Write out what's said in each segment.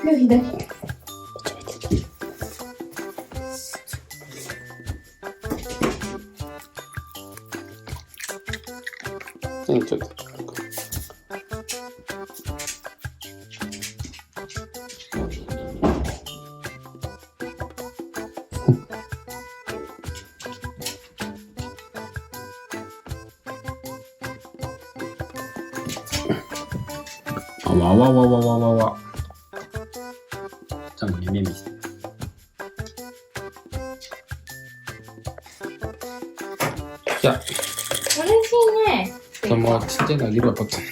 くよ左。ちょっと。あわわわわわわわ。ちゃんと目見せて。じゃあ。嬉しいね。じゃあもうちっちゃいのあげるわ、こっち。ちょっ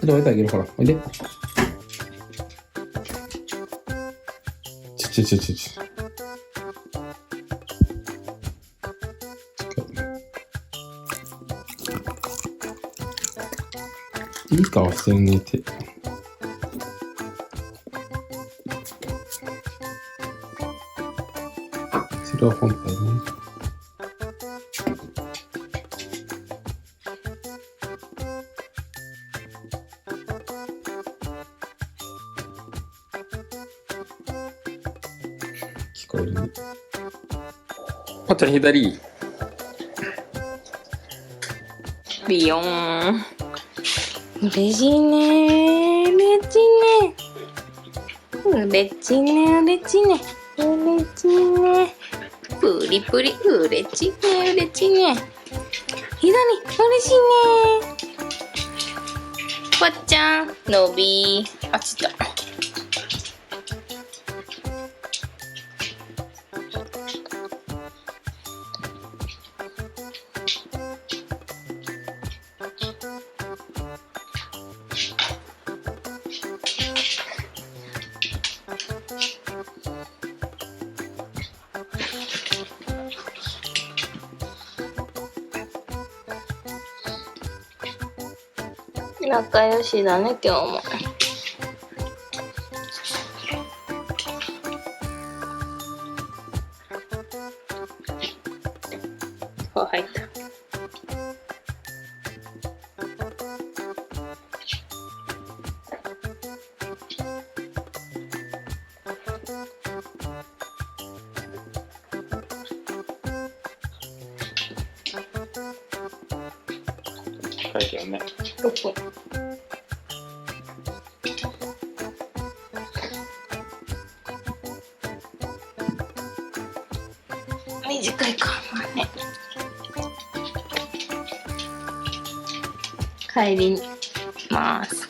と置いてあげる、ほら。おいで。ち。いい顔してるねって。それは本体ね。聞こえるね。ぽちゃん左。ビヨーン。嬉しいね。嬉しいね。嬉しいね。嬉しいね。嬉しいね。プリプリ。嬉しいね。嬉しいね。ひだり、嬉しいね。ぽっちゃん、のびー。あ、ちった。仲良しだね、今日も。あ、入った。書いてあるね。6分。短いか、まあね。帰ります。